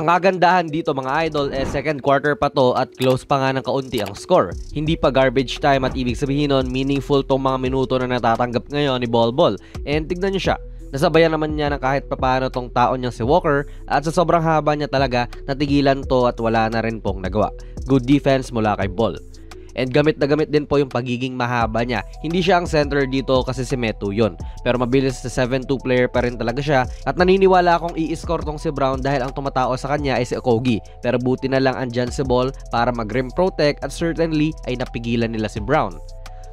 Ang kagandahan dito mga idol second quarter pa to at close pa nga ng kaunti ang score. Hindi pa garbage time at ibig sabihin nun meaningful tong mga minuto na natatanggap ngayon ni Bol. And tignan nyo siya, nasabayan naman niya ng kahit papano tong taon niyang si Walker at sa sobrang haba niya talaga natigilan to at wala na rin pong nagawa. Good defense mula kay Bol. And gamit na gamit din po yung pagiging mahaba niya. Hindi siya ang center dito kasi si Metu yun. Pero mabilis na 7-2 player pa rin talaga siya. At naniniwala akong i-score tong si Brown dahil ang tumatao sa kanya ay si Okogie. Pero buti na lang andyan si Ball para mag-rim protect at certainly ay napigilan nila si Brown.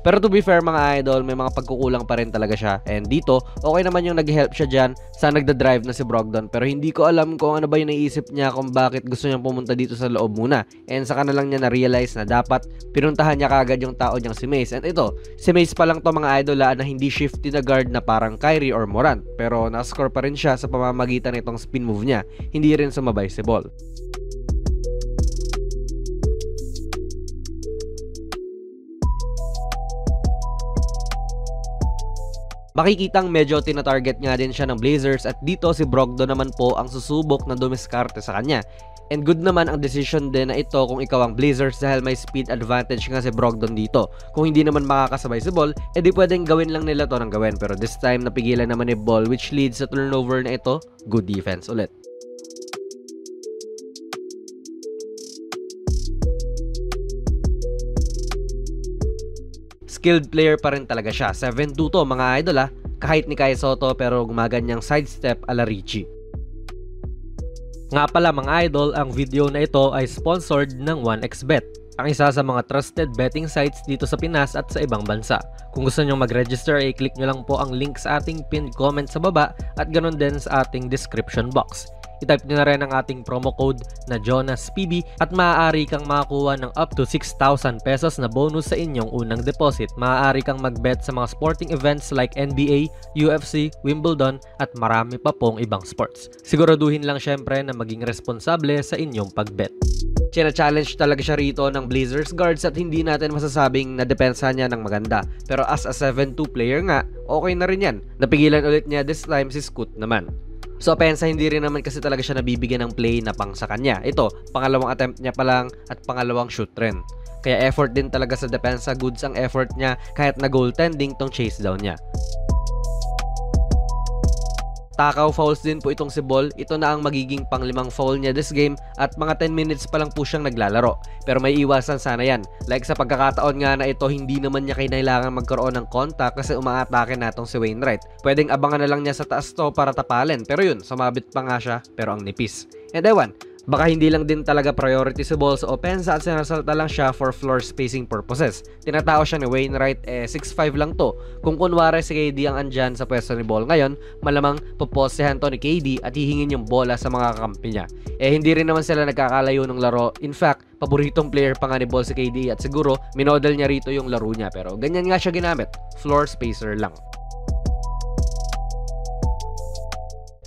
Pero to be fair mga idol, may mga pagkukulang pa rin talaga siya. And dito, okay naman yung nag-help siya dyan sa nagda-drive na si Brogdon. Pero hindi ko alam kung ano ba yung naisip niya kung bakit gusto niyang pumunta dito sa loob muna. And saka na lang niya na-realize na dapat pinuntahan niya kagad yung tao niyang si Mace. And ito, si Mace pa lang to mga idol na hindi shifty na guard na parang Kyrie or Morant. Pero na-score pa rin siya sa pamamagitan nitong spin move niya. Hindi rin sumabay si Ball. Makikitang medyo tina-target nga din siya ng Blazers at dito si Brogdon naman po ang susubok na dumiskarte sa kanya. And good naman ang decision din na ito kung ikaw ang Blazers dahil may speed advantage nga si Brogdon dito. Kung hindi naman makakasabay si Ball, edi pwedeng gawin lang nila to ng gawin. Pero this time napigilan naman ni Ball which leads sa turnover na ito. Good defense ulit. Skilled player pa rin talaga siya. 7'2" to mga idol kahit ni Kai Soto pero gumaganyang sidestep ala Richie. Nga pala mga idol, ang video na ito ay sponsored ng 1xBet, ang isa sa mga trusted betting sites dito sa Pinas at sa ibang bansa. Kung gusto nyo mag-register ay click nyo lang po ang link sa ating pinned comment sa baba at ganoon din sa ating description box. I-type nyo na rin ang ating promo code na JonasPB at maaari kang makakuha ng up to 6,000 pesos na bonus sa inyong unang deposit. Maaari kang mag-bet sa mga sporting events like NBA, UFC, Wimbledon at marami pa pong ibang sports. Siguraduhin lang syempre na maging responsable sa inyong pag-bet. China-challenge talaga siya rito ng Blazers guards at hindi natin masasabing na depensa niya ng maganda. Pero as a 7'2 player nga, okay na rin yan. Napigilan ulit niya this time si Scoot naman. So pensa hindi rin naman kasi talaga siya nabibigyan ng play na pang sa kanya. Ito, pangalawang attempt niya pa lang at pangalawang shoot rin. Kaya effort din talaga sa depensa, goods ang effort niya kahit na goaltending tong chase down niya. Takaw fouls din po itong si Ball. Ito na ang magiging pang-5 foul niya this game at mga 10 minutes pa lang po siyang naglalaro. Pero may iwasan sana yan. Like sa pagkakataon nga na ito, hindi naman niya kailangan magkaroon ng contact kasi umaatake na itong si Wainwright. Pwedeng abangan na lang niya sa taas to para tapalin. Pero yun, sumabit pa nga siya pero ang nipis. And ewan, baka hindi lang din talaga priority si Ball sa opensa at sinasalta lang siya for floor spacing purposes. Tinatao siya ni Wainwright 6'5 lang to. Kung kunwari si KD ang andyan sa pwesto ni Ball ngayon, malamang poposehan to ni KD at hihingin yung bola sa mga kakampi niya. Hindi rin naman sila nagkakalayo ng laro. In fact, paboritong player pa nga ni Ball si KD at siguro minodel niya rito yung laro niya. Pero ganyan nga siya ginamit, floor spacer lang.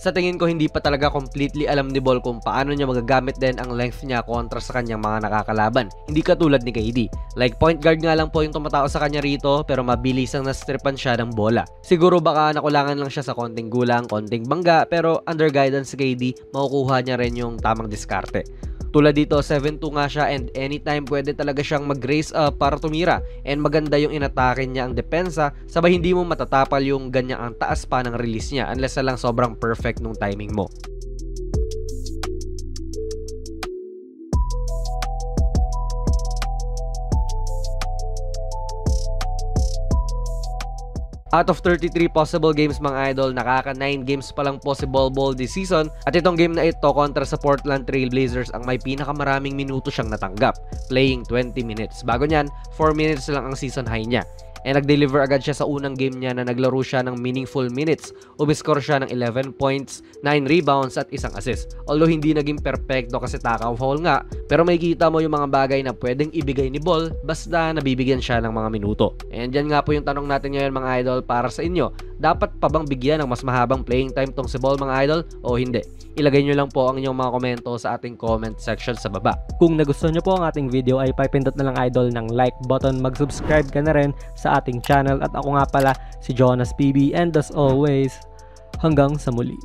Sa tingin ko hindi pa talaga completely alam ni Ball kung paano niya magagamit din ang length niya kontra sa kanyang mga nakakalaban. Hindi katulad ni KD. Like point guard nga lang po yung tumatao sa kanya rito pero mabilis ang nastripan siya ng bola. Siguro baka nakulangan lang siya sa konting gulang, konting bangga pero under guidance si KD, makukuha niya rin yung tamang diskarte. Tulad dito, 7'2 nga siya and anytime pwede talaga siyang mag-raise up para tumira. And maganda yung inatake niya ang depensa, sabay hindi mo matatapal yung ganyang ang taas pa ng release niya unless na lang sobrang perfect nung timing mo. Out of 33 possible games mga idol, nakaka 9 games pa lang po si Bol this season at itong game na ito kontra sa Portland Trail Blazers ang may pinakamaraming minuto siyang natanggap, playing 20 minutes. Bago niyan, 4 minutes lang ang season high niya. And nag-deliver agad siya sa unang game niya na naglaro siya ng meaningful minutes. Umiscore siya ng 11 points, 9 rebounds at isang assist. Although hindi naging perfecto kasi takaw foul nga, pero may kita mo yung mga bagay na pwedeng ibigay ni Ball basta nabibigyan siya ng mga minuto. And yan nga po yung tanong natin ngayon mga idol para sa inyo. Dapat pa bang bigyan ng mas mahabang playing time tong si Ball mga idol o hindi? Ilagay nyo lang po ang inyong mga komento sa ating comment section sa baba. Kung nagustuhan nyo po ang ating video ay pipindot na lang idol ng like button, mag-subscribe ka na rin sa ating channel at ako nga pala si JonasPB and as always, hanggang sa muli.